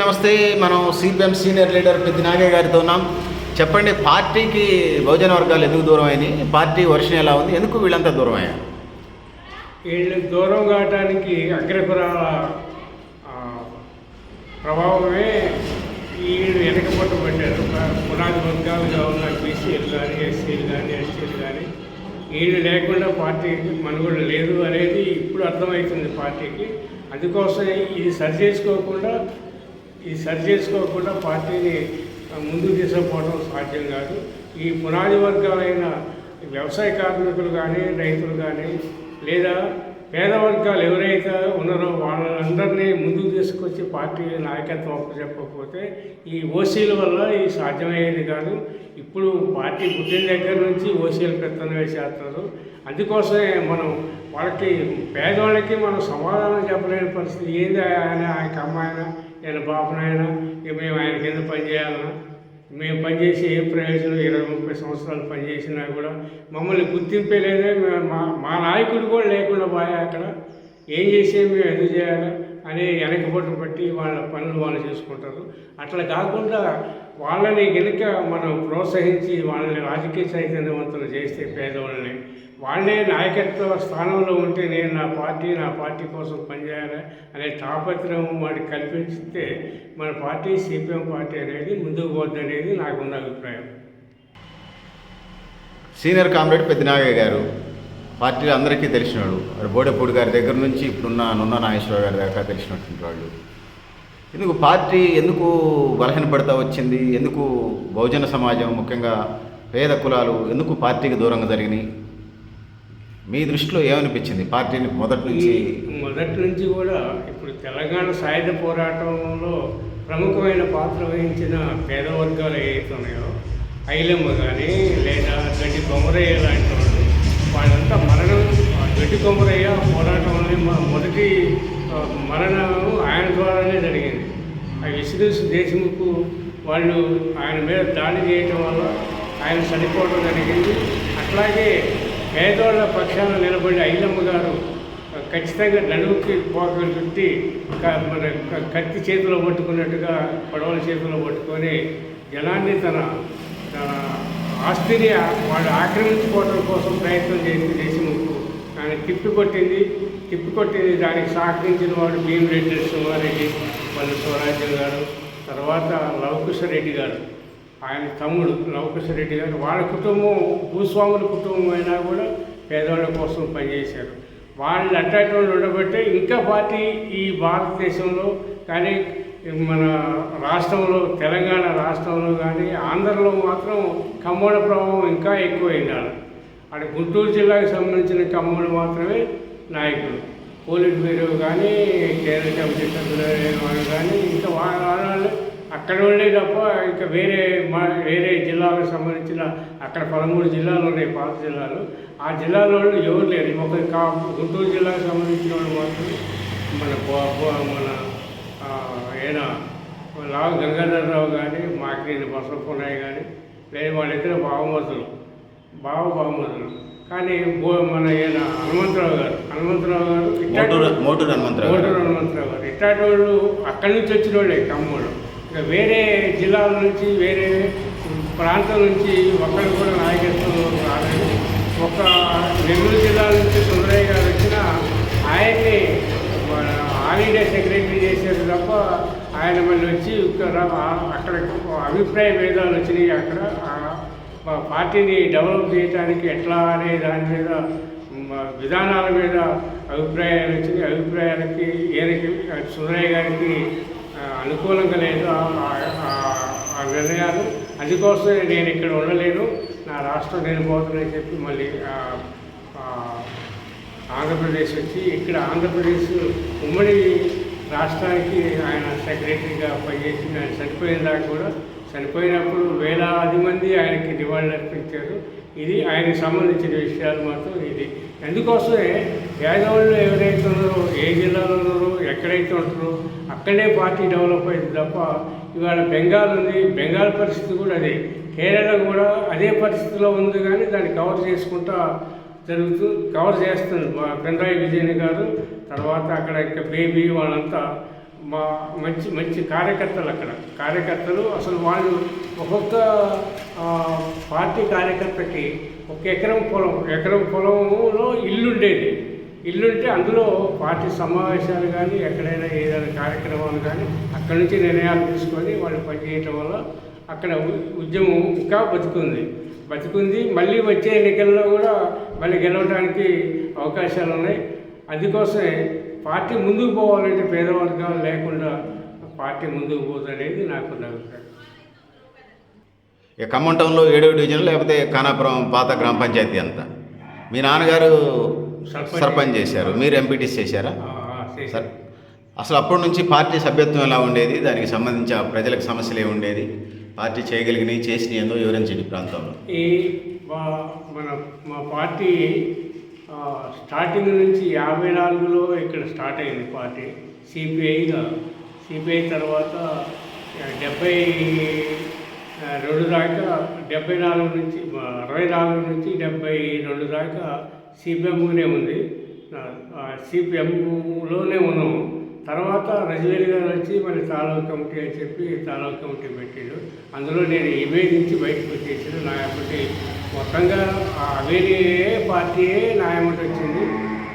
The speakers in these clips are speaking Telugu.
నమస్తే. మనం CPM senior leader Peddi Nagayya గారితో ఉన్నాం. చెప్పండి, పార్టీకి బహుజన వర్గాలు ఎందుకు దూరం అయినాయి? పార్టీ వర్షన్ ఎలా ఉంది? ఎందుకు వీళ్ళంతా దూరం అయ్యారు? వీళ్ళు దూరం కావడానికి అగ్రకులాల ప్రభావమే వీళ్ళు వెనకపట్టు పెట్టారు. పునాది వర్గాలుగా ఉన్న బీసీలు కానీ, ఎస్సీలు కానీ, ఎస్టీలు కానీ వీళ్ళు లేకుండా పార్టీకి మనుగడ లేదు అనేది ఇప్పుడు అర్థమవుతుంది పార్టీకి. అందుకోసం ఇది సరి చేసుకోకుండా పార్టీని ముందుకు తీసుకుపోవడం సాధ్యం కాదు. ఈ పునాది వర్గాలైన వ్యవసాయ కార్మికులు కానీ, రైతులు కానీ, లేదా పేద వర్గాలు ఎవరైతే ఉన్నారో వాళ్ళందరినీ ముందుకు తీసుకొచ్చి పార్టీ నాయకత్వం చెప్పకపోతే ఈ ఓసీల వల్ల ఇది సాధ్యమయ్యేది కాదు. ఇప్పుడు పార్టీ పుట్టిన దగ్గర నుంచి ఓసీలు పెత్తనం వేసేస్తారు. అందుకోసమే మనం వాళ్ళకి పేదవాళ్ళకి మనం సమాధానం చెప్పలేని పరిస్థితి. ఏంది ఆయన అమ్మాయినా ఆయన బాబునైనా మేము ఆయన కింద పనిచేయాలన్నా, మేము పనిచేసి ఏం ప్రయోజనం? 20-30 సంవత్సరాలు పనిచేసినా కూడా మమ్మల్ని గుర్తింపే లేదే. మా నాయకుడు కూడా లేకుండా పోయా అక్కడ ఏం చేసే మేము ఎందుకు చేయాలి అని వెనకబొట్టు పట్టి వాళ్ళ పనులు వాళ్ళు చేసుకుంటారు. అట్లా కాకుండా వాళ్ళని కనుక మనం ప్రోత్సహించి వాళ్ళని రాజకీయ చైతన్యవంతులు చేస్తే పేదవాళ్ళని వాళ్ళే నాయకత్వ స్థానంలో ఉంటే నేను నా పార్టీ కోసం పనిచేయాలి అనే తాపత్రయం వాడికి కల్పిస్తే మన పార్టీ సిపిఎం పార్టీ అనేది ముందుకు పోద్ది అనేది నాకున్న అభిప్రాయం. సీనియర్ కామ్రేడ్ పెద్ది నాగయ్య గారు పార్టీలో అందరికీ తెలిసినాడు. బోడెపూడి గారి దగ్గర నుంచి ఇప్పుడున్న నున్న నాగేశ్వరరావు గారి దాకా తెలిసినటువంటి వాళ్ళు. ఎందుకు పార్టీ బలహీనపడతా వచ్చింది? ఎందుకు బహుజన సమాజం, ముఖ్యంగా పేద కులాలు ఎందుకు పార్టీకి దూరంగా జరిగినాయి? మీ దృష్టిలో ఏమనిపించింది పార్టీని మొదటి నుంచి కూడా? ఇప్పుడు తెలంగాణ సాయుధ పోరాటంలో ప్రముఖమైన పాత్ర వహించిన పేద వర్గాలు ఏవైతే ఉన్నాయో, ఐలమ్మ కానీ లేదా గడ్డి కొమరయ్య లాంటి వాళ్ళు, వాళ్ళంతా గడ్డి కొమరయ్య పోరాటంలో మొదటి మరణం ఆయన ద్వారానే జరిగింది. ఆ విశ్వదేశ్ దేశముఖ్ వాళ్ళు ఆయన మీద దాడి చేయటం వల్ల ఆయన చనిపోవడం జరిగింది. అట్లాగే పేదవాళ్ళ పక్షాన నిలబడి ఐలమ్మ గారు ఖచ్చితంగా నడుముకి పోకలు చుట్టి మన కత్తి చేతిలో పట్టుకున్నట్టుగా పడవల చేతిలో పట్టుకొని జనాన్ని తన ఆస్తిని వాళ్ళు ఆక్రమించుకోవడం కోసం ప్రయత్నం దేశముఖ్ ఆయన తిప్పికొట్టింది. దానికి సహకరించిన వాడు భీమిరెడ్డి సింహారెడ్డి, వాళ్ళు స్వరాజ్యం గారు, తర్వాత లవకుశరెడ్డి గారు, ఆయన తమ్ముడు లవకుశరెడ్డి గారు. వాళ్ళ కుటుంబం భూస్వాముల కుటుంబం అయినా కూడా పేదవాళ్ళ కోసం పనిచేశారు. వాళ్ళు అట్టాటి వాళ్ళు ఉండబట్టే ఇంకా పార్టీ ఈ భారతదేశంలో కానీ మన రాష్ట్రంలో, తెలంగాణ రాష్ట్రంలో కానీ ఆంధ్రలో మాత్రం కమ్మోడ ప్రభావం ఇంకా ఎక్కువైంది. అక్కడ గుంటూరు జిల్లాకు సంబంధించిన కమ్మోడు మాత్రమే నాయకులు. పోలిట్ బ్యూరో కానీ, కేంద్ర కమిటీ సభ్యులు కానీ ఇంకా వాళ్ళు అక్కడ ఉండే తప్ప ఇంకా వేరే జిల్లాలకు సంబంధించిన అక్కడ 13 జిల్లాలు ఉన్నాయి, పాత జిల్లాలు. ఆ జిల్లాలో ఎవరు లేరు. గుంటూరు జిల్లాకు సంబంధించిన వాళ్ళు మాత్రం మన లావు గంగాధరరావు కానీ, మాకినేని బసవపున్నయ్య కానీ, లేదా వాళ్ళిద్దరు బావమతులు కానీ మన హనుమంతరావు గారు ఇట్లాంటి వాళ్ళు అక్కడి నుంచి వచ్చిన వాళ్ళే కమ్మోడు. ఇంకా వేరే జిల్లాల నుంచి, వేరే ప్రాంతం నుంచి ఒక్కరు కూడా నాయకత్వం రాలేదు. ఒక నెల్లూరు జిల్లా నుంచి సుందరయ్య గారు వచ్చిన ఆయన్ని ఆల్ ఇండియా సెక్రటరీ చేసేది తప్ప ఆయన మళ్ళీ వచ్చి అక్కడ అభిప్రాయ భేదాలు వచ్చినాయి. అక్కడ పార్టీని డెవలప్ చేయడానికి ఎట్లా అనే దాని మీద, విధానాల మీద అభిప్రాయాలు వచ్చినాయి. అభిప్రాయాలకి ఈయనకి సుందరయ్య గారికి అనుకూలంగా లేదు ఆ నిర్ణయాలు. అందుకోసమే నేను ఇక్కడ ఉండలేను, నా రాష్ట్రం నేను పోతానని చెప్పి మళ్ళీ ఆంధ్రప్రదేశ్ వచ్చి ఇక్కడ ఆంధ్రప్రదేశ్ ఉమ్మడి రాష్ట్రానికి ఆయన సెక్రటరీగా పనిచేసి ఆయన చనిపోయిన దాకా కూడా, చనిపోయినప్పుడు వేలాది మంది ఆయనకి నివాళులు అర్పించారు. ఇది ఆయనకు సంబంధించిన విషయాలు మాత్రం ఇది. అందుకోసమే పేదవాళ్ళు ఎవరైతే ఉన్నారో, ఏ జిల్లాలో ఉన్నారో, ఎక్కడైతే ఉంటారో అక్కడే పార్టీ డెవలప్ అయింది తప్ప ఇవాళ బెంగాల్ ఉంది, బెంగాల్ పరిస్థితి కూడా అదే, కేరళ కూడా అదే పరిస్థితిలో ఉంది. కానీ దాన్ని కవర్ చేస్తుంది పినరాయి విజయన్ గారు. తర్వాత అక్కడ ఇంకా బేబీ వాళ్ళంతా మా మంచి మంచి కార్యకర్తలు అక్కడ కార్యకర్తలు అసలు వాళ్ళు ఒక్కొక్క పార్టీ కార్యకర్తకి ఒక ఎకరం పొలంలో ఇల్లుండేది. ఇల్లుంటే అందులో పార్టీ సమావేశాలు కానీ ఎక్కడైనా ఏదైనా కార్యక్రమాలు కానీ అక్కడి నుంచి నిర్ణయాలు తీసుకొని వాళ్ళు పనిచేయటం వల్ల అక్కడ ఉద్యమం ఇంకా బతుకుంది. మళ్ళీ వచ్చే ఎన్నికల్లో కూడా మళ్ళీ గెలవడానికి అవకాశాలు ఉన్నాయి. అందుకోసమే పార్టీ ముందుకు పోవాలంటే పేదవర్గాలు లేకుండా పార్టీ ముందుకు పోతుందనేది నాకున్న అభిప్రాయం. ఇక ఖమ్మం టౌన్లో 7వ డివిజన్ లేకపోతే ఖానాపురం పాత గ్రామ పంచాయతీ అంతా మీ నాన్నగారు సర్పంచ్ చేశారు, మీరు ఎంపీటీసీ చేశారా? సార్ అసలు అప్పటి నుంచి పార్టీ సభ్యత్వం ఎలా ఉండేది, దానికి సంబంధించి ప్రజలకు సమస్యలు ఏమి ఉండేది, పార్టీ చేయగలిగినవి చేసినవి ఏందో వివరించండి. ప్రాంతంలో మా పార్టీ స్టార్టింగ్ నుంచి 54లో ఇక్కడ స్టార్ట్ అయింది పార్టీ సిపిఐ తర్వాత 72 దాకా 74 నుంచి 64 నుంచి 72 దాకా సిపిఎంలోనే ఉంది. సిపిఎంలోనే ఉన్నాము. తర్వాత రజవేలి గారు వచ్చి మళ్ళీ తాలూకా కమిటీ అని చెప్పి తాలూకా కమిటీ పెట్టాడు. అందులో నేను ఇమేజ్ నుంచి బయటకు వచ్చేసాను. నా ఎమ్మటి మొత్తంగా అవేలి పార్టీయే నా ఎమ్మటి వచ్చింది.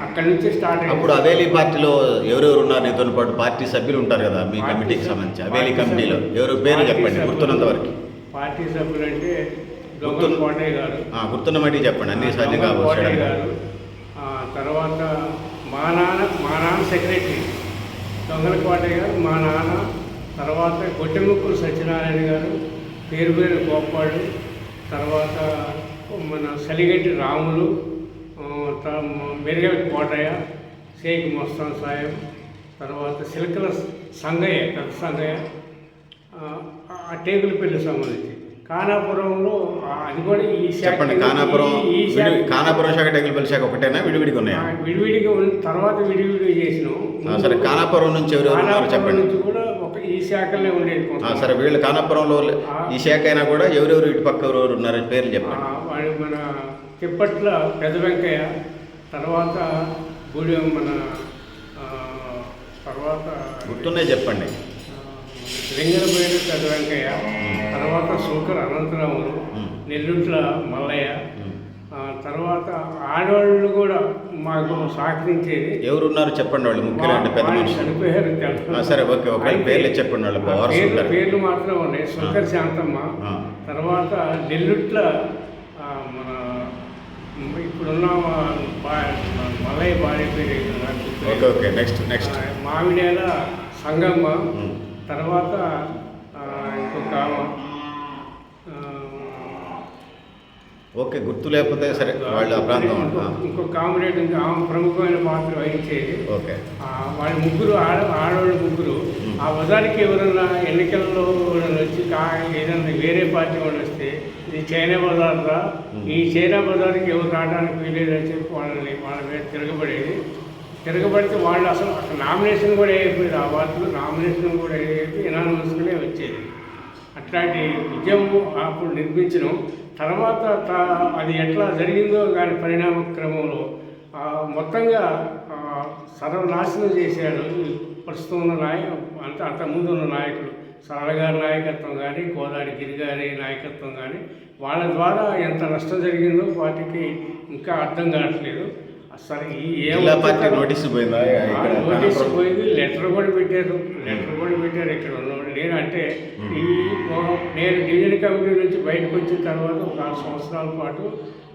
అక్కడి నుంచి స్టార్ట్ అయ్యింది. అప్పుడు అవేలి పార్టీలో ఎవరెవరు ఉన్నారు? నీతో పాటు పార్టీ సభ్యులు ఉంటారు కదా మీ కమిటీకి సంబంధించి. అవేలి కమిటీలో ఎవరు పేరు చెప్పండి గుర్తున్నంత వరకు. పార్టీ సభ్యులు అంటే దొంగల కోటయ్య గారు, గుర్తున్న మట్టి చెప్పండి, అన్ని సాధ్యంగా కోటయ్య గారు. తర్వాత మా నాన్న సెక్రటరీ దొంగల కోటయ్య గారు, మా నాన్న. తర్వాత గొట్టెముక్కులు సత్యనారాయణ గారు, పేరు గోపాడు. తర్వాత మన సలిగంటి రాములు, మెరుగల కోటయ్య, షేక్ మొస్తాన్ సాహెబ్. తర్వాత సిలకల సంగయ్య, పెద్ద సంగయ్య, ఆ టేకులపల్లి సంబంధించి. ఖానాపురంలో అది కూడా ఈ శాఖ. ఖానాపురం శాఖ టేకులపల్లి శాఖ ఒకటేనా విడివిడిగా ఉన్నాయా? విడివిడిగా తర్వాత విడివిడిగా చేసినాం. సరే, ఖానాపురం నుంచి ఎవరెవరు చెప్పండి. నుంచి కూడా ఒక ఈ శాఖలే ఉండేది. సరే, వీళ్ళు ఖానాపురంలో ఈ శాఖ అయినా కూడా ఎవరెవరు ఇటు పక్క ఎవరెవరు ఉన్నారని పేర్లు చెప్పండి. వాడు మన తిప్పట్ల పెద్ద వెంకయ్య, తర్వాత మన తర్వాత గుర్తున్నాయి చెప్పండి. లింగనపోయిన పెద్ద వెంకయ్య, తర్వాత శంకర్ అనంతరాములు, నెల్లుట్ల మల్లయ్య. తర్వాత ఆడవాళ్ళు కూడా మాకు సహకరించేది. ఎవరున్నారు చెప్పండి, వాళ్ళు ముఖ్యమైన పెద్ద మనుషులు చనిపోయారు. సరే, ఓకే, ఒక పేర్లు చెప్పండి. వాళ్ళు పేర్లు మాత్రం ఉన్నాయి. శంకర్ శాంతమ్మ, తర్వాత నెల్లుట్ల మన ఇప్పుడున్న మల్లయ్య భార్య పేరు మామిడేల సంగమ్మ. తర్వాత ఇంకొక ఓకే, గుర్తు లేకపోతే సరే, వాళ్ళు ఆ ప్రాంతం ఇంకొక కామ్రేడ్ ఇంకా ఆమె ప్రముఖమైన పాత్ర వహించేది. ఓకే, వాళ్ళ ముగ్గురు ఆడవాళ్ళు ముగ్గురు. ఆ బజార్కి ఎవరన్నా ఎన్నికల్లో వచ్చి ఏదైనా వేరే పార్టీ వాళ్ళు వస్తే ఇది చైనా బజార్ రా, ఈ చైనా బజార్కి ఎవరు రావడానికి వీలేదని చెప్పి వాళ్ళ మీద తిరగబడితే వాళ్ళు అసలు నామినేషన్ కూడా అయిపోయింది. ఆ వార్డులో నామినేషన్ కూడా అయిపోయి ఎనానిమస్గానే వచ్చేది. అట్లాంటి ఉద్యమం అప్పుడు నిర్మించడం. తర్వాత అది ఎట్లా జరిగిందో కానీ పరిణామ క్రమంలో మొత్తంగా సర్వనాశనం చేశాడు ప్రస్తుతం ఉన్న అంతకుముందు ఉన్న నాయకులు. సరళ గారి నాయకత్వం కానీ, కోదాడి గిరి గారి నాయకత్వం కానీ, వాళ్ళ ద్వారా ఎంత నష్టం జరిగిందో వాటికి ఇంకా అర్థం కావట్లేదు. అసలు నోటీస్ పోయింది, లెటర్ కూడా పెట్టారు. ఇక్కడ ఉన్నవాడు నేనంటే నేను డివిజన్ కమిటీ నుంచి బయటకు వచ్చిన తర్వాత ఒక 6 సంవత్సరాల పాటు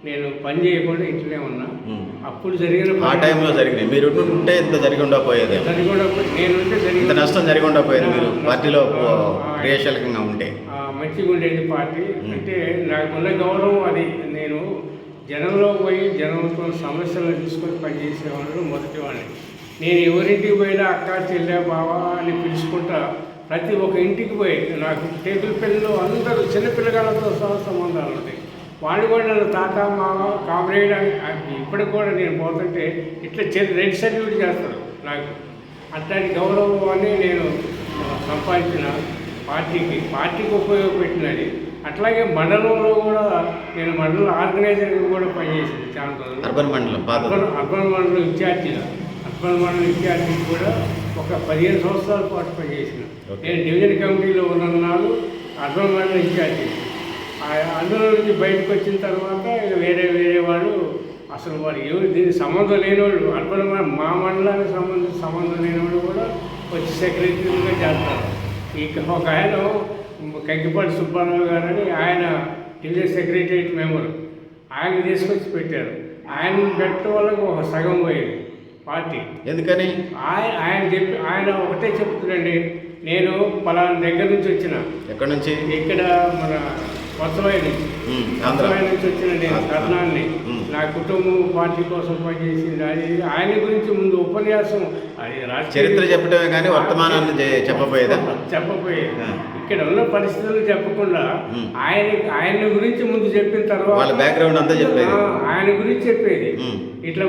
నేను పని చేయకుండా ఇంట్లోనే ఉన్నా. అప్పుడు జరిగిన ఆ టైంలో జరిగినాయి. మీరు ఉంటే ఇంత జరిగి ఉండకపోయేది, నేనుంటే ఇంత నష్టం జరిగి ఉండకపోయేది. మీరు పార్టీలో క్రియాశీలకంగా ఉంటే మంచిగా ఉండేది పార్టీ. అంటే నాకున్న గౌరవం అది. నేను జనంలో పోయి జనంతో సమస్యలను తీసుకొని పనిచేసేవాళ్ళు మొదటివాడిని. నేను ఎవరింటికి పోయినా అక్క, చెల్లె, బావా అని పిలుచుకుంటా ప్రతి ఒక్క ఇంటికి పోయి నాకు టేబుల్ పెళ్ళిలో అందరూ చిన్నపిల్లగాళ్ళతో సహా సంబంధాలు ఉంటాయి. వాళ్ళు కూడా నన్ను తాత, మామ, కామ్రేడ్ అని ఇప్పటికి కూడా నేను పోతుంటే ఇట్లా రెడ్ సర్టిఫికేట్ చేస్తారు నాకు. అట్లాంటి గౌరవాన్ని నేను సంపాదించిన పార్టీకి ఉపయోగపెట్టినది. అట్లాగే మండలంలో కూడా నేను మండల ఆర్గనైజర్గా కూడా పనిచేసింది చాలా రోజులు. అర్బన్ మండలం ఇన్ఛార్జిగా కూడా ఒక 15 సంవత్సరాల పాటు పనిచేసిన. Okay. నేను డివిజన్ కమిటీలో ఉన్ననాడు అర్బన్ మండలం ఇన్ఛార్జి. అందులో నుంచి బయటకు వచ్చిన తర్వాత ఇక వేరే వాళ్ళు అసలు వారు ఎవరు దీనికి సంబంధం లేనివాళ్ళు, అర్బన్ మా మండలానికి సంబంధం లేనివాళ్ళు కూడా వచ్చి సెక్రటరీగా చేస్తారు. ఇక ఒక ఆయన కంకిపాటి సుబ్బారావు గారు అని ఆయన డివిజన్ సెక్రటరియట్ మెంబరు, ఆయన తీసుకొచ్చి పెట్టారు. ఆయన పెట్టడం వల్ల ఒక సగం పోయేది పార్టీ. ఎందుకని? ఆయన ఒకటే చెప్తున్నాండి, నేను పలానా దగ్గర నుంచి వచ్చిన. ఎక్కడి నుంచి? ఇక్కడ మన కొత్తవాయి నుంచి. కొత్తవాయి నుంచి వచ్చిన నేను కర్ణాన్ని. నా కుటుంబం పార్టీ కోసం పనిచేసింది. అది ఆయన గురించి ముందు ఉపన్యాసం, అది చరిత్ర చెప్పడమే కానీ వర్తమానాన్ని చెప్పపోయేదా? చెప్పపోయేది. ఇక్కడ ఉన్న పరిస్థితులు చెప్పకుండా ఆయన గురించి ముందు చెప్పిన తర్వాత వాళ్ళ బ్యాక్గ్రౌండ్ అంతా చెప్పేది, ఆయన గురించి చెప్పేది. ఇట్లా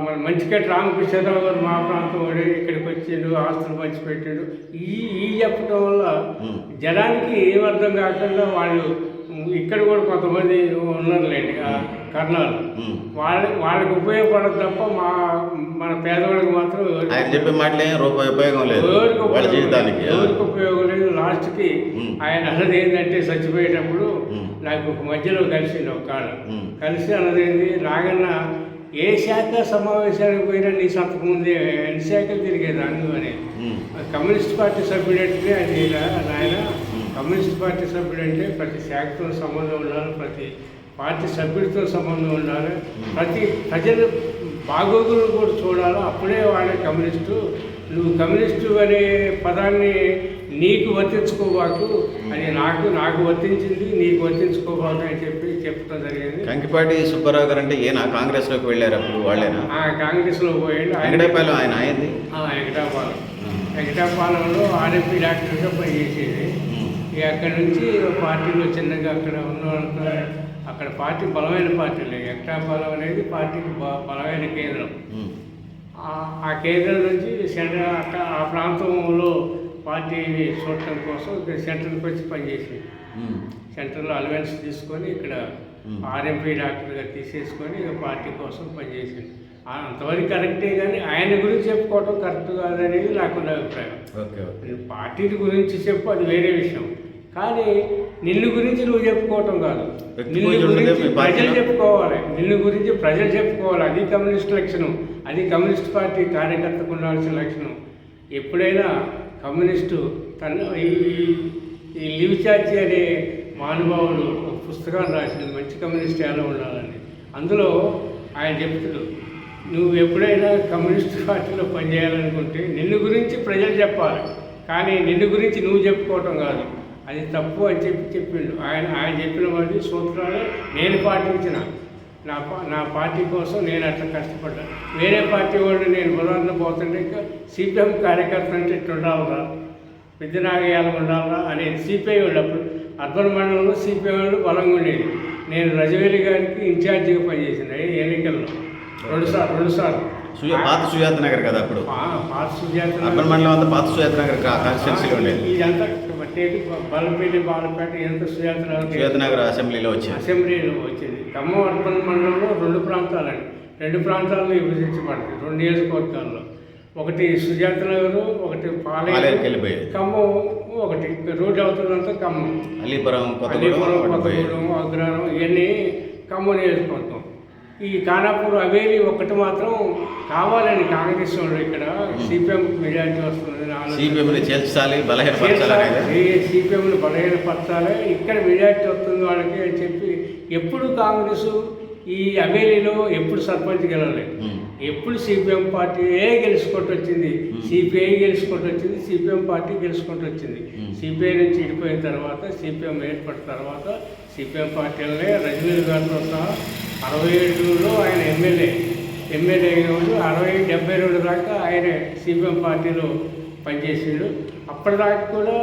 మన మంచికట్టి రామకృష్ణరావు గారు మా ప్రాంతం వాడు, ఇక్కడికి వచ్చిండు, ఆస్తులు పంచిపెట్టాడు. ఈ చెప్పడం వల్ల జనానికి ఏం అర్థం కాకుండా వాళ్ళు ఇక్కడ కూడా కొంతమంది ఉన్నారులేండి కర్ణాలు, వాళ్ళకి ఉపయోగపడదు తప్ప మన పేదవాళ్ళకి మాత్రం ఆయన చెప్పే మాటలే రూపాయి ఉపయోగం లేదు, వాళ్ళ జీవితానికి ఎవరికి ఉపయోగం లేదు. లాస్ట్కి ఆయన అన్నది ఏంటంటే చచ్చిపోయేటప్పుడు నాకు ఒక మధ్యలో కలిసింది ఒక కాడ కలిసి అన్నది ఏంటి, నాగన్న ఏ శాఖ సమావేశానికి పోయినా నీ సంతకు ముందే ఎన్ని శాఖలు తిరిగేదాన్ని అని. కమ్యూనిస్ట్ పార్టీ సభ్యుడంటే అది నాయన, కమ్యూనిస్ట్ పార్టీ సభ్యుడంటే ప్రతి శాఖతో సంబంధం ఉండాలి, ప్రతి పార్టీ సభ్యుడితో సంబంధం ఉండాలి, ప్రతి ప్రజల బాగోగులు కూడా చూడాలి, అప్పుడే వాడే కమ్యూనిస్టు. నువ్వు కమ్యూనిస్టు అనే పదాన్ని నీకు వర్తించుకోబాకు, అది నాకు వర్తించింది, నీకు వర్తించుకోబాకు అని చెప్పడం జరిగింది. కంకిపాటి సుబ్బారావు గారు అంటే ఏనా కాంగ్రెస్లోకి వెళ్ళారు అప్పుడు? వాళ్ళేనా? కాంగ్రెస్లో పోయాడు. వెంకటాపాలెం ఆయన అయింది. వెంకటాపాలెంలో ఆర్ఎంపీ డాక్టర్గా పనిచేసేది. ఇక అక్కడి నుంచి పార్టీలో చిన్నగా అక్కడ ఉన్న అక్కడ పార్టీ బలమైన పార్టీలే. వెంకటాపాలెం అనేది పార్టీకి బలమైన కేంద్రం. ఆ కేంద్రం నుంచి ఆ ప్రాంతంలో పార్టీని చూడటం కోసం ఇక్కడ సెంటర్కి వచ్చి పనిచేసింది. సెంటర్లో అలవెన్స్ తీసుకొని ఇక్కడ ఆర్ఎంపీ డాక్టర్గా తీసేసుకొని ఇక పార్టీ కోసం పనిచేసింది. అంతవరకు కరెక్టే, కానీ ఆయన గురించి చెప్పుకోవటం కరెక్ట్ కాదనేది నాకున్న అభిప్రాయం. పార్టీ గురించి చెప్పు, అది వేరే విషయం, కానీ నిన్ను గురించి నువ్వు చెప్పుకోవటం కాదు, నిన్ను గురించి ప్రజలు చెప్పుకోవాలి. నిన్ను గురించి ప్రజలు చెప్పుకోవాలి. అది కమ్యూనిస్ట్ లక్షణం, అది కమ్యూనిస్ట్ పార్టీ కార్యకర్తకు ఉండాల్సిన లక్షణం. ఎప్పుడైనా కమ్యూనిస్టు ఈ లివ్ చార్జీ అనే మహానుభావుడు ఒక పుస్తకాన్ని రాసింది, మంచి కమ్యూనిస్ట్ ఎలా ఉండాలని. అందులో ఆయన చెప్తాడు, నువ్వు ఎప్పుడైనా కమ్యూనిస్ట్ పార్టీలో పనిచేయాలనుకుంటే నిన్ను గురించి ప్రజలు చెప్పాలి, కానీ నిన్ను గురించి నువ్వు చెప్పుకోవటం కాదు, అది తప్పు అని చెప్పిండు. ఆయన చెప్పిన వాటి సూత్రాలు నేను పాటించిన. నా పార్టీ కోసం నేను అట్లా కష్టపడ్డాను. వేరే పార్టీ వాళ్ళు నేను ఉదాహరణ పోతుంటే ఇంకా సిపిఎం కార్యకర్త అంటే ఇట్లా ఉండాలరా, పెద్దనాగయాలు ఉండాలరా అనేది సిపిఐ వాళ్ళు. అప్పుడు అర్బన్ మండలంలో సిపిఐ వాళ్ళు బలంగా ఉండేది. నేను రజవేలి గారికి ఇన్ఛార్జిగా పనిచేసిన ఎన్నికల్లో రెండుసార్లు. పాత సుజాత నగర్ కదా అప్పుడు? పాత సుజాత అర్బన్ మండలం అంతా పాత సుజాత నగర్ కాన్స్టిట్యున్సీలో ఉండేది. ఇదంతా బల్లపల్లి బాలపేట ఇదంతా సుజాత నగర్ అసెంబ్లీలో వచ్చింది. ఖమ్మం అర్బన్ మండలంలో 2 ప్రాంతాలండి, 2 ప్రాంతాల్లో విభజించబడింది, 2 నియోజకవర్గాల్లో. ఒకటి సుజాత నగర్, ఒకటి పాలేరు, ఖమ్మం ఒకటి. రోడ్డు అవుతుందంతా ఖమ్మం, అలీపురం, కొత్తగూడెం, అగ్రహారం, ఇవన్నీ ఖమ్మం నియోజకవర్గం. ఈ ఖానాపూర్ హవేలీ ఒకటి మాత్రం కావాలని కాంగ్రెస్ వాళ్ళు ఇక్కడ సిపిఎం మెజారిటీ వస్తుంది, సిపిఎంను బలహీనపరచాలి, ఇక్కడ మెజారిటీ వస్తుంది వాళ్ళకి అని చెప్పి ఎప్పుడు కాంగ్రెస్ ఈ హవేలీలో ఎప్పుడు సర్పంచ్ గెలవలేదు. ఎప్పుడు సిపిఎం పార్టీయే గెలుచుకుంటూ వచ్చింది, సిపిఐ గెలుచుకుంటూ వచ్చింది, సిపిఎం పార్టీ గెలుచుకుంటూ వచ్చింది. సిపిఐ నుంచి విడిపోయిన తర్వాత, సిపిఎం ఏర్పడిన తర్వాత సిపిఎం పార్టీలనే రజనీల్ గారితో సహా 67లో ఆయన ఎమ్మెల్యే అయినప్పుడు 60-72 దాకా ఆయన సిపిఎం పార్టీలో పనిచేసాడు. అప్పటిదాకా కూడా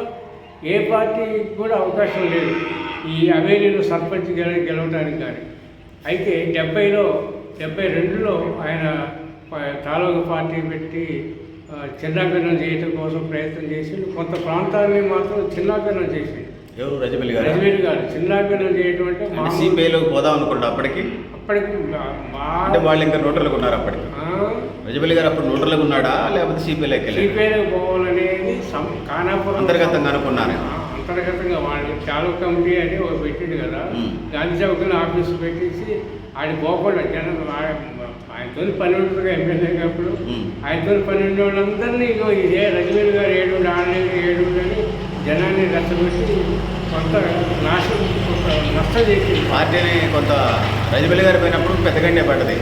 ఏ పార్టీకి కూడా అవకాశం లేదు ఈ హవేలీలో సర్పంచ్ గెలవడానికి కానీ. అయితే 72లో ఆయన తాలూకా పార్టీ పెట్టి చిన్నాభిన్నం చేయటం కోసం ప్రయత్నం చేసి కొంత ప్రాంతాన్ని మాత్రం చిన్నాభిన్నం చేసింది. ఎవరు రజబెల్లి గారు? రజబెల్లి గారు చిన్నాభిన్నం చేయటం అంటే సిపిఐలో పోదాం అనుకుంటా అప్పటికి. అప్పటికి అంటే వాళ్ళు ఇంకా న్యూట్రల్గా ఉన్నారు అప్పటికి. రజబెల్లి గారు అప్పుడు న్యూట్రల్గా ఉన్నాడా లేకపోతే సిపిఐలోకి వెళ్ళి? సిపిఐలోకి పోవాలనేది ఖానాపురం అంతర్గతంగా అనుకున్నాను. అంతర్గతంగా వాళ్ళు చాలక కమిటీ అని ఒక పెట్టిండు కదా, గాంధీ చౌకలో ఆఫీసు పెట్టేసి ఆయన పోకుండా జనం ఆయనతో పని ఉంటుంది ఎమ్మెల్యే అప్పుడు. ఆయనతో పని ఉండే వాళ్ళందరినీ ఇదే రజబెల్లి గారు ఏడు ఆడలేదు ఏడు అని జనాన్ని రెచ్చగొట్టి కొంత నష్టం చేసింది పార్టీని. కొంత రజబెల్లి గారు పోయినప్పుడు పెద్దగండే పడ్డది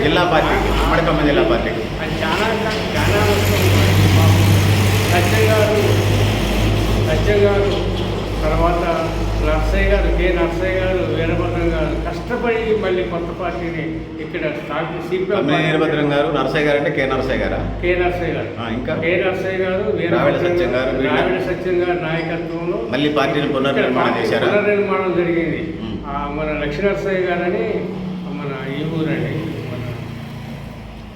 జిల్లా పార్టీ, ఉమ్మడి ఖమ్మం జిల్లా పార్టీకి. అది చాలా చాలా నష్టం. సత్యం గారు తర్వాత నర్సయ్య గారు, నర్సయ్య గారు, వీరభద్రం గారు కష్టపడి మళ్ళీ కొత్త పార్టీని ఇక్కడ సిపిఎం. వీరభద్రం గారు, నర్సయ్య గారు అంటే నర్సయ్య గారు, నర్సయ్య గారు, ఇంకా నర్సయ్య గారు, ద్రావిడ సత్యం గారు నాయకత్వంలో మళ్ళీ పార్టీని పునర్నిర్మాణం చేశారు. పునర్నిర్మాణం జరిగింది. మన లక్ష్మీ నర్సయ్య గారని మన ఈ ఊరండి, మన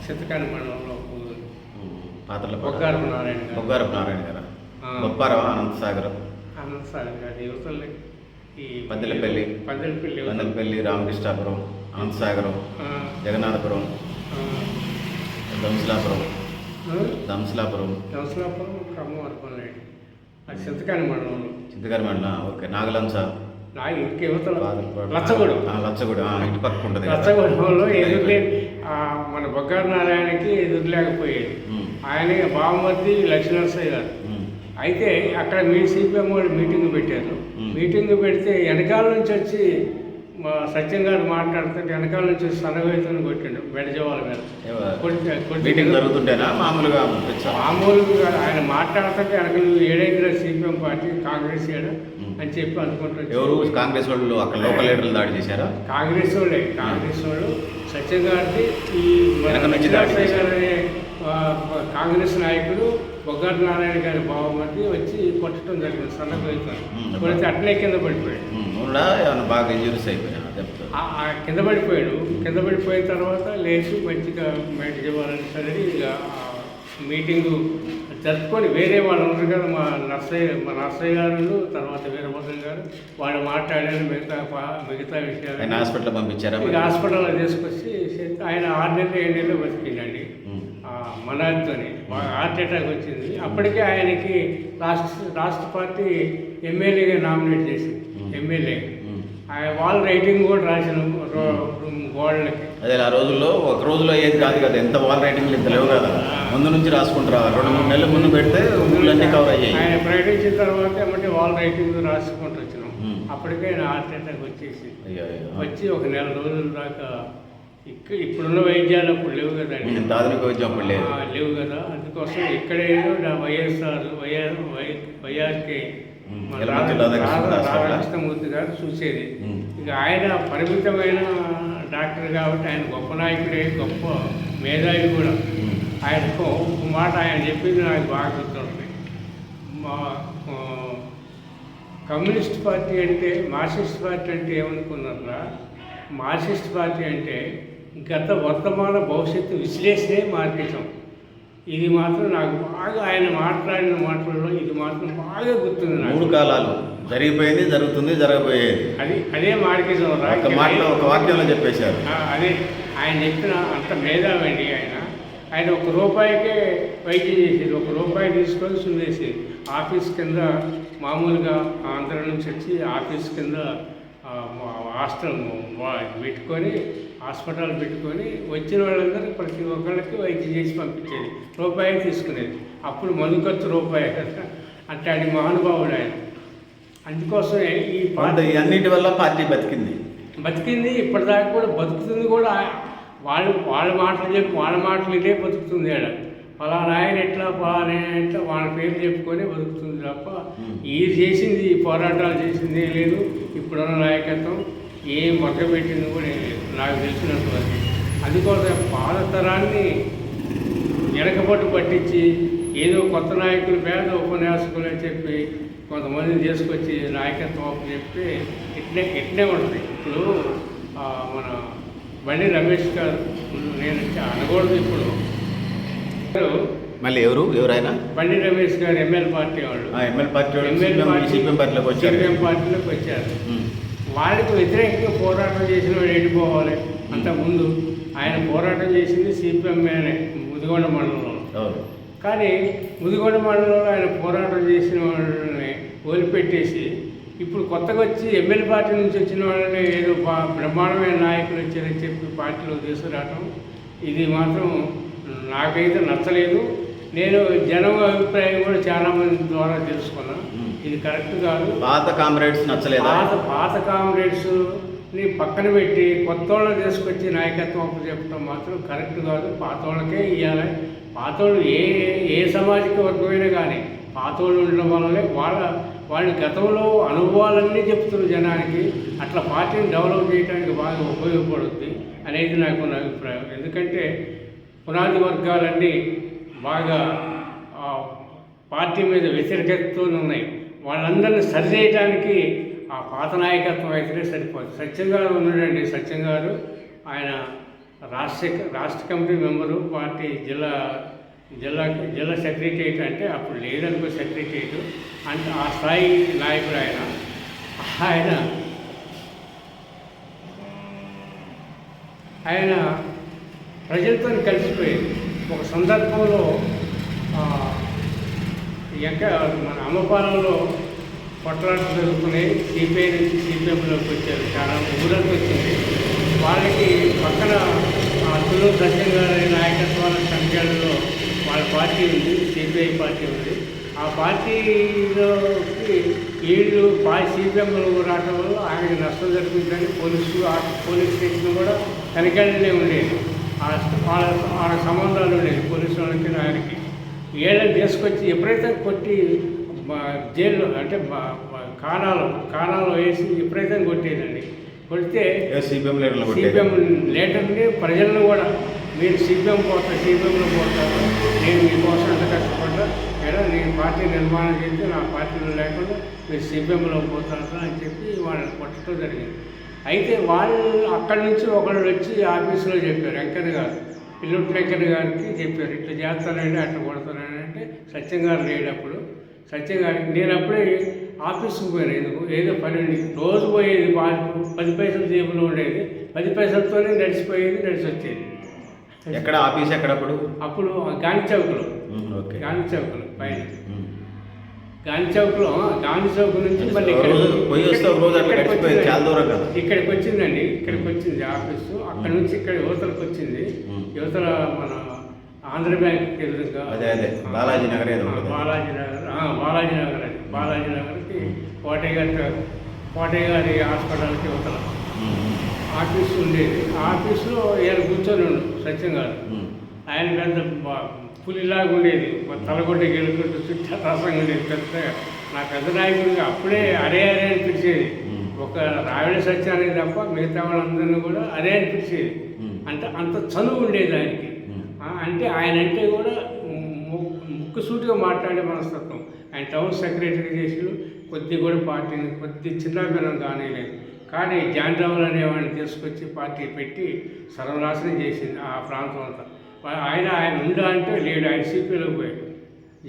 చిత్తకాని మండలంలో పాత్రల బొగ్గారపు నారాయణ గారు, బొప్పారావు అనంతసాగర్ గారు, యువతల్ని ఈ పందెలపల్లి, రామకృష్ణాపురం, అనంతసాగరం, జగన్నాథపురం, దంసలాపురం ఖమ్మం వరకు అది చింతకాని మండలం. ఓకే. నాగలంస, లచ్చగూడెం ఇటు పక్క ఉంటుంది. లచ్చగూడెంలో మన బొగ్గారు నారాయణకి ఎదురులేకపోయేది. ఆయన బావమర్ది లక్ష్మీనరసయ్య గారు. అయితే అక్కడ సిపిఎం వాళ్ళు మీటింగ్ పెట్టారు. మీటింగ్ పెడితే వెనకాల నుంచి వచ్చి మా సత్యం గారు మాట్లాడుతుంటే వెనకాల నుంచి వచ్చి సన్నవేతను కొట్టిండు బెడజవాల మీద. మామూలుగా ఆయన మాట్లాడుతుంటే వెనక ఏడైతే సిపిఎం పార్టీ కాంగ్రెస్ ఏడా అని చెప్పి అనుకుంటారు. ఎవరు కాంగ్రెస్ వాళ్ళు అక్కడ లోకల్ లీడర్లు దాడి చేశారా? కాంగ్రెస్ వాళ్ళు సత్యం గారిది ఈ గారనే కాంగ్రెస్ నాయకుడు బొగ్గారు నారాయణ గారి బావమర్ది వచ్చి కొట్టడం జరిగింది. సన్నవేతను కొడితే అట్లే కింద పడిపోయాడు. బాగా ఇంజూరీస్ అయిపోయినా కింద పడిపోయిన తర్వాత లేచి మంచిగా బయటకు ఇవ్వాలని సరే ఇక మీటింగు జరుపుకొని వేరే వాళ్ళు ఉన్నారు కదా, మా నర్సయ్య గారు, తర్వాత వీరభద్రం గారు, వాళ్ళు మాట్లాడారు మిగతా విషయాలు. హాస్పిటల్ పంపించారా? ఇక హాస్పిటల్లో తీసుకొచ్చి ఆయన 6 నెలలు 7 నెలలు బతికిండండి మనాజ్తోని. హార్ట్ అటాక్ వచ్చింది. అప్పటికే ఆయనకి రాష్ట్ర పార్టీ ఎమ్మెల్యేగా నామినేట్ చేసింది. ఎమ్మెల్యే వాళ్ళ రైటింగ్ కూడా రాసిన గోడలకి. అదే ఆ రోజుల్లో ఒక రోజులో ఏది కాదు కదా, ఎంత వాల్ రైటింగ్లు ఇంత లేవు కదా, ముందు నుంచి రాసుకుంటారు. 2-3 నెలల ముందు పెడితే ఊళ్ళన్నీ కవర్ అయ్యాయి. ఆయన ప్రకటించిన తర్వాత ఏమంటే వాల్ రైటింగ్ రాసుకుంటూ వచ్చినాం. అప్పటికే ఆయన హార్ట్ అటాక్ వచ్చేసి వచ్చి 1 నెల రోజుల దాకా ఇప్పుడున్న వైద్యాలు అప్పుడు లేవు కదండి, ఆధునిక వైద్యం అప్పుడు లేవు కదా. అందుకోసం ఇక్కడే వైఆర్కే రాధాకృష్ణమూర్తి గారు చూసేది. ఇక ఆయన పరిమితమైన డాక్టర్ కాబట్టి ఆయన గొప్ప నాయకుడే, గొప్ప మేధావి కూడా. ఆయనకు ఒక మాట ఆయన చెప్పింది నాకు బాగా గుర్తుంది. మా కమ్యూనిస్ట్ పార్టీ అంటే మార్క్సిస్ట్ పార్టీ అంటే ఏమనుకున్నారా? మార్క్సిస్ట్ పార్టీ అంటే గత వర్తమాన భవిష్యత్తు విశ్లేషణే మార్కెటం. ఇది మాత్రం నాకు బాగా ఆయన మాట్లాడిన మాటల్లో ఇది మాత్రం బాగా గుర్తుంది. 3 కాలాలు జరిగిపోయింది, జరుగుతుంది, జరగబోయేది. అదే మార్కెటం. ఒక వాక్యంలో చెప్పేశారు. అదే ఆయన చెప్పిన అంత మేధావండి ఆయన 1 రూపాయికే వైద్యం చేసేది. 1 రూపాయి తీసుకొని సుందేసేది. ఆఫీస్ కింద మామూలుగా ఆంధ్ర నుంచి వచ్చి ఆఫీస్ కింద హాస్టల్ పెట్టుకొని హాస్పిటల్ పెట్టుకొని వచ్చిన వాళ్ళందరూ ప్రతి ఒక్కళ్ళకి వైద్యం చేసి పంపించేది. రూపాయి తీసుకునేది. అప్పుడు మందు ఖర్చు రూపాయి కదా. అంటే అది మహానుభావుడు ఆయన. అందుకోసమే ఈ పార్టీ అన్నిటి వల్ల పార్టీ బతికింది. ఇప్పటిదాకా కూడా బతుకుతుంది కూడా. వాళ్ళ మాటలు చెప్పి వాళ్ళ మాటలు ఇదే బతుకుతుంది. ఆడ ఫలానా ఆయన ఎట్లా వాళ్ళ పేరు చెప్పుకొని బతుకుతుంది తప్ప ఇది చేసింది, పోరాటాలు చేసింది లేదు. ఇప్పుడున్న నాయకత్వం ఏం మొదలుపెట్టింది కూడా నాకు తెలిసినటువంటి. అందుకోసం పాత తరాన్ని వెనకబట్టు పట్టించి ఏదో కొత్త నాయకులు పేద ఉపన్యాసకులు అని చెప్పి కొంతమందిని తీసుకొచ్చి నాయకత్వం చెప్పి ఇట్నే ఉంటుంది. ఇప్పుడు మన బండి రమేష్ గారు, నేను అనకూడదు ఇప్పుడు, మళ్ళీ ఎవరైనా బండి రమేష్ గారు ఎమ్మెల్యే పార్టీ వాళ్ళు ఎమ్మెల్యే పార్టీ సిపిఎం పార్టీలోకి వచ్చారు. పార్టీలోకి వచ్చారు. వాళ్ళకి వ్యతిరేకంగా పోరాటం చేసిన వాడు వెళ్ళిపోవాలి. అంతకుముందు ఆయన పోరాటం చేసింది సిపిఎంఏనే ముదిగొండ మండలంలో. కానీ ముదిగొండ మండలంలో ఆయన పోరాటం చేసిన వాళ్ళని వదిలిపెట్టేసి ఇప్పుడు కొత్తగా వచ్చి ఎమ్మెల్యే పార్టీ నుంచి వచ్చిన వాళ్ళని ఏదో బ్రహ్మాండమైన నాయకులు వచ్చారని చెప్పి పార్టీలో తీసుకురావటం ఇది మాత్రం నాకైతే నచ్చలేదు. నేను జనం అభిప్రాయం కూడా చాలామంది ద్వారా తెలుసుకున్నా. ఇది కరెక్ట్ కాదు. పాత కామ్రేడ్స్ నచ్చలేదు. పాత కామ్రేడ్స్ని పక్కన పెట్టి కొత్త వాళ్ళని తీసుకొచ్చి నాయకత్వం చెప్పడం మాత్రం కరెక్ట్ కాదు. పాత వాళ్ళకే ఇవ్వాలి. పాత వాళ్ళు ఏ సామాజిక వర్గమైనా కానీ పాత వాళ్ళు ఉండడం వల్లనే వాళ్ళ గతంలో అనుభవాలన్నీ చెప్తున్నారు జనానికి. అట్లా పార్టీని డెవలప్ చేయడానికి బాగా ఉపయోగపడుతుంది అనేది నాకు నా అభిప్రాయం. ఎందుకంటే పునాది వర్గాలన్నీ బాగా పార్టీ మీద వ్యతిరేకతతో ఉన్నాయి. వాళ్ళందరినీ సరిచేయడానికి ఆ పాత నాయకత్వం అయితేనే సరిపోతుంది. సత్యం గారు ఉన్నాడండి. సత్యం గారు ఆయన రాష్ట్ర కమిటీ మెంబరు, పార్టీ జిల్లా సెక్రటరియట్ అంటే అప్పుడు లేదనుకో సెక్రటరియట్ అంటే ఆ స్థాయి నాయకుడు ఆయన ప్రజలతో కలిసిపోయేది. ఒక సందర్భంలో మన అమ్మపాలెంలో కొట్లాటలు జరుగుతున్నాయి. సిపిఐ నుంచి సిపిఎంలోకి వచ్చారు. చాలా ఊరంతా వచ్చింది. వాళ్ళకి పక్కన తులూరు సత్యం గారి నాయకత్వాల సంఖ్యలో వాళ్ళ పార్టీ ఉంది, సిపిఐ పార్టీ ఉంది. ఆ పార్టీలోకి వీళ్ళు సిపిఎంలో రావటం వల్ల ఆయనకి నష్టం జరుగుతుందని పోలీస్ స్టేషన్ కూడా తనిఖీలనే ఉండేది. వాళ్ళ సంబంధాలు ఉండేది పోలీసు వాళ్ళకి ఆయనకి. ఏళ్ళని తీసుకొచ్చి ఎప్పుడైతే కొట్టి జైల్లో అంటే కానాలో వేసి ఎప్పుడైతే కొట్టేదండి. కొడితే సిపిఎం లీడర్ని ప్రజలను కూడా మీరు సిపిఎంలో పోతారు, నేను మీకోసం ఎంత కష్టపడ్డా లేదా నేను పార్టీ నిర్మాణం చేసి నా పార్టీలో లేకుండా మీరు సిపిఎంలో పోతారు అని చెప్పి వాళ్ళని కొట్టడం జరిగింది. అయితే వాళ్ళు అక్కడి నుంచి ఒకళ్ళు వచ్చి ఆఫీసులో చెప్పారు. వెంకన్న గారు పిల్లుట్టు వెంకన్న గారికి చెప్పారు, ఇట్లా చేస్తానండి అట్లా కొడతానండి అంటే సత్యం గారు లేడప్పుడు. సత్యం గారికి నేను అప్పుడే ఆఫీస్కి పోయాను. ఎందుకు ఏదో పని రోజు పోయేది 10 పైసలు జేబులో ఉండేది. 10 పైసలతోనే నడిచి వచ్చేది. ఎక్కడ ఆఫీస్ ఎక్కడప్పుడు? అప్పుడు గాంధీ చౌక్లో పైన గాంధీ చౌక్ నుంచి మళ్ళీ ఇక్కడికి వచ్చిందండి. ఇక్కడికి వచ్చింది ఆఫీసు. అక్కడ నుంచి ఇక్కడ యువతలకు వచ్చింది. యువతల మన ఆంధ్ర బ్యాంక్ ఎదురుగా బాలాజీ నగర్ అది బాలాజీ నగర్కి కోటయ్య గారి హాస్పిటల్కి యువతల ఆఫీసు ఉండేది. ఆ ఆఫీసులో ఈయన కూర్చొని ఉండు సత్యం గారు. ఆయన పెద్ద పులిలాగా ఉండేది. తలగొడ్డ గెలుకుంటూ చుట్టూ రసంగా ఉండేది. నా పెద్ద నాయకుడిగా అప్పుడే అరే అని పిలిచేది. ఒక రావిడ సత్యానికి తప్ప మిగతా వాళ్ళందరినీ కూడా అరే అని పిలిచేది. అంటే అంత చనువు ఉండేది ఆయనకి. అంటే ఆయన అంటే కూడా ముక్కుసూటిగా మాట్లాడే మనస్తత్వం. ఆయన టౌన్ సెక్రటరీ చేసి కొద్ది కూడా పార్టీని కొద్ది చిన్నపిల్లం కానీలేదు. కానీ జాండ్రావులు అనేవాడిని తీసుకొచ్చి పార్టీ పెట్టి సర్వనాశనం చేసింది ఆ ప్రాంతం అంతా. ఆయన ఉండా అంటే లేడు. ఆయన సిపిలోకి పోయాడు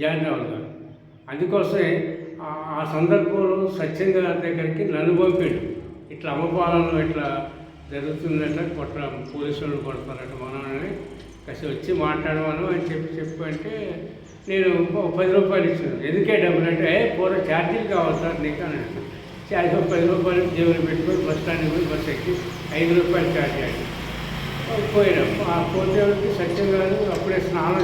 జాండ్రావులు గారు. అందుకోసమే ఆ సందర్భంలో సత్యం గారి దగ్గరికి నన్ను పంపాడు. ఇట్లా అమ్మపాలనలో ఇట్లా జరుగుతుందట, పోలీసులు కొడతారట మనల్ని, కసి వచ్చి మాట్లాడమను అని చెప్పంటే నేను 10 రూపాయలు ఇచ్చాను. ఎందుకే డబ్బులు అంటే పూర్వ ఛార్జీలు కావాలి సార్ నీకు అని అంటే 10 రూపాయలు జేబులు పెట్టుకొని బస్ స్టాండ్కి పోయి బస్ ఎక్కి 5 రూపాయలు ఛార్జ్ అయ్యి పోయినాం. ఆ పోతే సత్యం గారు అప్పుడే స్నానం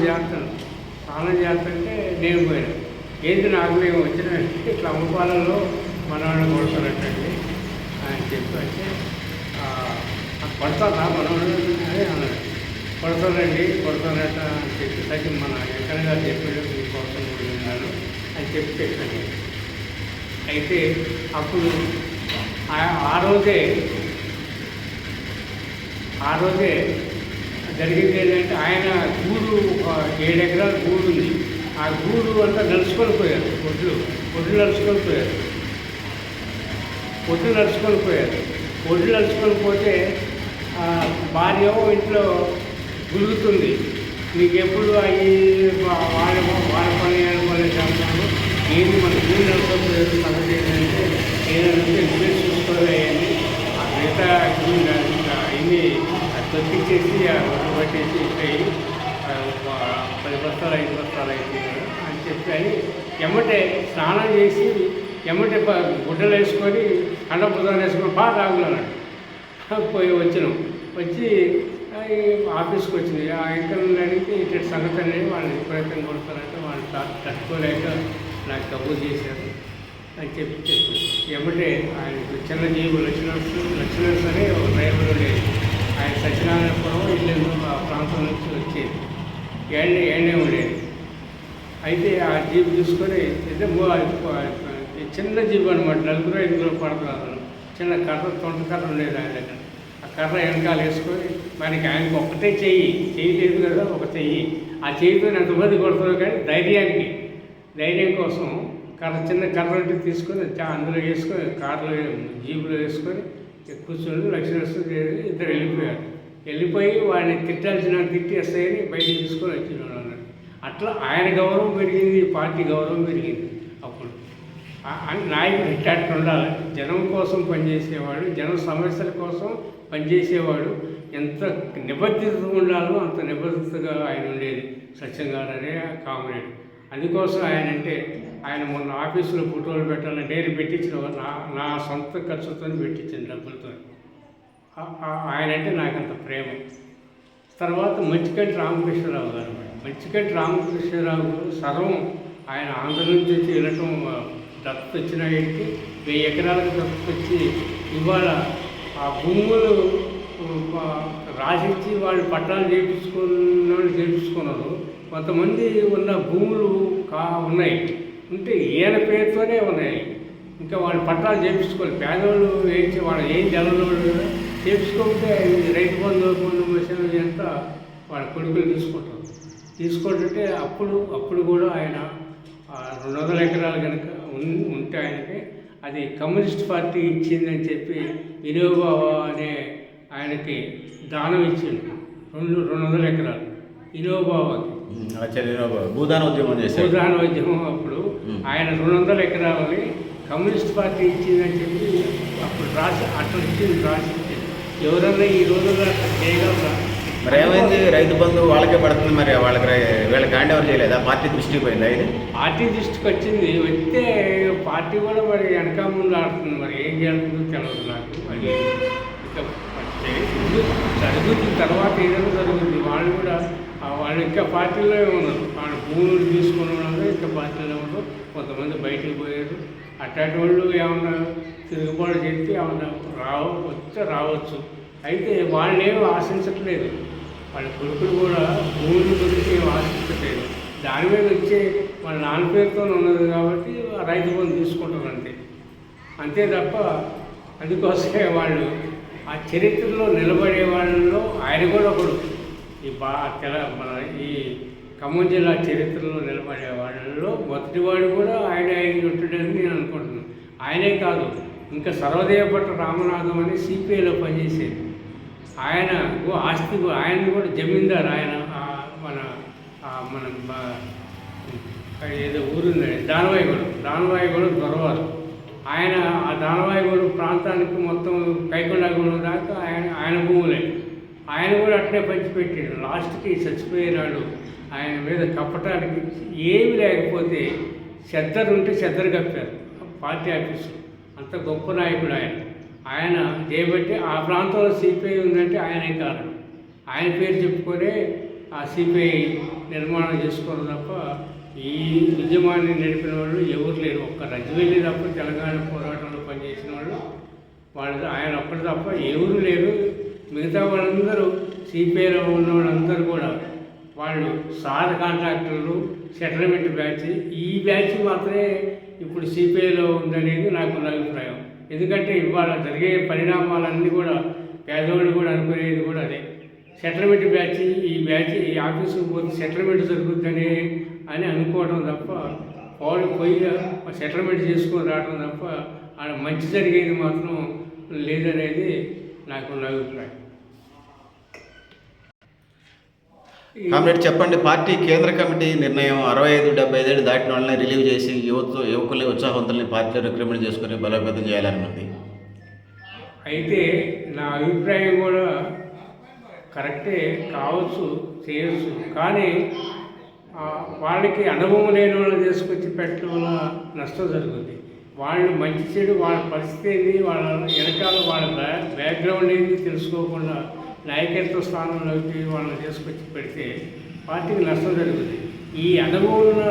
చేస్తుంటే నేను పోయినా. ఏంటి నాకు మేము వచ్చినాయంటే ఇట్లా అమ్మపాలెంలో మనవాళ్ళు కొడతారటండి అని చెప్పంటే కొడతారా మనవాళ్ళు అని అన్నాడు. కొడతారట అని చెప్పి సత్యం మన వెంకన్న గారు చెప్పాడు మీకోసం ఉన్నాను అని చెప్పి చెప్పాను. అయితే అప్పుడు ఆ రోజే జరిగింది ఏంటంటే ఆయన గూడు 7 ఎకరాల గూడు ఉంది. ఆ గూడు అంతా నడుచుకొని పోయారు. ఒడ్లు నడుచుకొని పోతే భార్య ఇంట్లో గురుగుతుంది. మీకు ఎప్పుడు అవి వాళ్ళ వాళ్ళ పని అనుకోలే చేస్తాను. ఏది మన భూమి నడుపుతుంది సంగతి ఏంటంటే ఏదంటే ఇన్వెస్ట్ చూసుకోవాలి. ఆ మిగతా అన్నీ తొక్కిచ్చేసి పట్టేసి ఇస్తాయి 10 బస్తాలు 5 బస్తాలు అయితే అని చెప్పి అని ఎమ్మటే స్నానం చేసి ఎమ్మటే గుడ్డలు వేసుకొని కండపుదాలు వేసుకొని బాగా తాగులన్నాడు. పోయి వచ్చినాం. వచ్చి ఆఫీస్కి వచ్చింది. ఆ యాంకర్ని అడిగితే ఇటు సంగతి అనేది వాళ్ళని విపరీతంగా కొడతారంటే వాళ్ళు తట్టుకోలేక నాకు కబూర్ చేశారు అని చెప్పి ఎమ్మటే ఆయనకు చిన్న జీవు లక్ష్మణ్ అనే ఒక డ్రైవర్ ఉండేది. ఆయన సత్యనారాయణపురం ఇల్లు ఆ ప్రాంతం నుంచి వచ్చేది. ఏడే ఉండేది. అయితే ఆ జీప్ తీసుకొని అయితే చిన్న జీప్ అనమాట, 4-5 పడుతున్నారు. చిన్న కర్ర తొంటకర్ర ఉండేది ఆయన దగ్గర. ఆ కర్ర వెనకాల వేసుకొని మనకి ఆయనకు ఒక్కటే చెయ్యి లేదు కదా, ఒక చెయ్యి. ఆ చెయ్యితో ఎంతమంది కొడుతున్నావు కానీ ధైర్యం కోసం చిన్న కర్ర ఉంటే తీసుకొని అందులో వేసుకొని కార్లో జీపులో వేసుకొని కూర్చొని లక్ష్మీ ఇద్దరు వెళ్ళిపోయి వాడిని తిట్టాల్సిన తిట్టేస్తాయని బయటికి తీసుకొని వచ్చినాడు అన్నాడు. అట్లా ఆయన గౌరవం పెరిగింది, పార్టీ గౌరవం పెరిగింది. అప్పుడు నాయకుడు ఇట్లా ఉండాలి. జనం కోసం పనిచేసేవాడు, జనం సమస్యల కోసం పనిచేసేవాడు. ఎంత నిబద్ధత ఉండాలో అంత నిబద్ధతగా ఆయన ఉండేది సత్యంగారు అనే కామ్రేడ్. అందుకోసం ఆయన మొన్న ఆఫీసులో ఫోటోలు పెట్టాలని నేను పెట్టించిన నా సొంత ఖర్చుతో పెట్టించాను, డబ్బులతో. ఆయనంటే నాకు అంత ప్రేమ. తర్వాత మంచికంటి రామకృష్ణరావు గారు. మంచికంటి రామకృష్ణరావు సర్వం ఆయన ఆంధ్ర నుంచి వచ్చి వెళ్ళటం దత్తత వచ్చిన ఆయనకి 1000 ఎకరాలకు దత్తత వచ్చి ఇవాళ ఆ భూములు రాసిచ్చి వాళ్ళు పట్టాలు చేయించుకున్నారు. కొంతమంది ఉన్న భూములు ఉన్నాయి ఉంటే ఈయన పేరుతోనే ఉన్నాయి. ఇంకా వాళ్ళు పట్టాలు చేయించుకోవాలి. పేదవాళ్ళు వాళ్ళు ఏం జనరోళ్ళు చేయించుకుంటే రైతు బంధు మెషిన్ అంతా వాళ్ళ కొడుకులు తీసుకుంటుంటే అప్పుడు కూడా ఆయన 200 ఎకరాలు కనుక ఉంటే ఆయనకి అది కమ్యూనిస్ట్ పార్టీ ఇచ్చిందని చెప్పి వినోబావ అనే ఆయనకి దానం ఇచ్చింది 200 ఎకరాలు వినోబావకి. భూదాన ఉద్యమం అప్పుడు ఆయన 200 ఎకరాలని కమ్యూనిస్ట్ పార్టీ ఇచ్చిందని చెప్పి అప్పుడు అట్లా రాసి ఎవరన్నా ఈ రోజుల్లో చేయగలరా? మరి ఏమైంది? రైతు బంధు వాళ్ళకే పడుతుంది, మరి వీళ్ళకి హ్యాండ్ ఓవర్ చేయలేదా? పార్టీ దృష్టికి పోయిందా? ఇది పార్టీ దృష్టికి వచ్చింది. వస్తే పార్టీ కూడా మరి వెనక ముందు ఆడుతుంది. మరి ఏం చేస్తుందో తెలియదు నాకు. మరి జరుగుతుంది, తర్వాత ఏదైనా జరుగుతుంది. వాళ్ళు ఇంకా పార్టీలో ఉన్నారు. వాళ్ళు భూములు తీసుకుని ఉన్నారు, ఇంకా పార్టీలో ఉన్నారు. కొంతమంది బయటికి పోయారు. అట్లాంటి వాళ్ళు ఏమన్నా తిరుగుబాటు చేస్తే ఏమన్నా రావచ్చు. అయితే వాళ్ళేమీ ఆశించట్లేదు. వాళ్ళ కొడుకులు కూడా భూముల గురించి ఏమి ఆశించట్లేదు. దాని మీద వచ్చే వాళ్ళ నాన్న పేరుతో ఉన్నది కాబట్టి రైతు బంధు తీసుకుంటారు అంతే తప్ప అందుకోసమే వాళ్ళు ఆ చరిత్రలో నిలబడే వాళ్ళలో ఆయన కూడా ఒకడు. ఈ ఖమ్మం జిల్లా చరిత్రలో నిలబడే వాళ్ళలో మొదటివాడు కూడా ఆయన ఉంటాడని నేను అనుకుంటున్నాను. ఆయనే కాదు, ఇంకా సర్వదేవపట్ల రామనాథం అని సిపిఐలో పనిచేసేది ఆయన. ఆస్తి ఆయన కూడా జమీందారు. ఆయన మన ఏదో ఊరుందండి దానవాయిగూడెం దొరవారు. ఆయన ఆ దానవాయిగూడెం ప్రాంతానికి మొత్తం కైకొండగూడెం దాకా ఆయన భూములే. ఆయన కూడా అట్లే పంచిపెట్టాడు. లాస్ట్కి చచ్చిపోయినాడు. ఆయన మీద కప్పటానికి ఏమి లేకపోతే చెద్దరుంటే చెద్దరు కప్పారు పార్టీ ఆఫీసు. అంత గొప్ప నాయకుడు ఆయన చేయబట్టి ఆ ప్రాంతంలో సిపిఐ ఉందంటే ఆయనే కారణం. ఆయన పేరు చెప్పుకొనే ఆ సిపిఐ నిర్మాణం చేసుకోవడం తప్ప ఈ ఉద్యమాన్ని నడిపిన వాళ్ళు ఎవరు లేరు. ఒక్క రజవెల్లి తప్ప తెలంగాణ పోరాటంలో పనిచేసిన వాళ్ళు ఆయన ఒక్కటి తప్ప ఎవరు లేరు. మిగతా వాళ్ళందరూ సిపిఐలో ఉన్న వాళ్ళందరూ కూడా వాళ్ళు సార్ కాంట్రాక్టర్లు, సెటిల్మెంట్ బ్యాచ్. ఈ బ్యాచ్ మాత్రమే ఇప్పుడు సిపిఐలో ఉందనేది నాకు అభిప్రాయం. ఎందుకంటే ఇవాళ జరిగే పరిణామాలన్నీ కూడా పేదవాళ్ళు కూడా అనుకునేది కూడా అదే. సెటిల్మెంట్ బ్యాచ్, ఈ ఆఫీసుకు పోతే సెటిల్మెంట్ జరుగుతుందని అనుకోవడం తప్ప పోయి సెటిల్మెంట్ చేసుకొని రావడం తప్ప ఆడ మంచి జరిగేది మాత్రం లేదనేది నాకు అభిప్రాయం. కామ్రేడ్ చెప్పండి, పార్టీ కేంద్ర కమిటీ నిర్ణయం 65-75 ఏళ్ళు దాటిన వాళ్ళని రిలీవ్ చేసి యువకుల్ని ఉత్సాహవంతుల్ని పార్టీలో రిక్రూట్మెంట్ చేసుకుని బలోపేతం చేయాలని ఉంది. అయితే నా అభిప్రాయం కూడా కరెక్టే కావచ్చు, చేయొచ్చు. కానీ వాళ్ళకి అనుభవం లేని వాళ్ళు తీసుకొచ్చి పెట్టడం వల్ల నష్టం జరుగుతుంది. వాళ్ళు మంచి చెడు వాళ్ళ పరిస్థితి ఏంది, వాళ్ళ వెనకాల వాళ్ళ బ్యాక్గ్రౌండ్ ఏంది తెలుసుకోకుండా నాయకత్వ స్థానంలోకి వాళ్ళని తీసుకొచ్చి పెడితే పార్టీకి నష్టం జరుగుతుంది. ఈ అనుభవం ఉన్న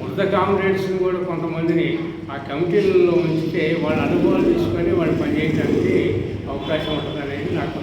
వృద్ధ కామ్రేడ్స్ని కూడా కొంతమందిని ఆ కమిటీలలో ఉంచితే వాళ్ళ అనుభవాలు తీసుకొని వాళ్ళు పనిచేయడానికి అవకాశం ఉంటుంది అనేది నాకు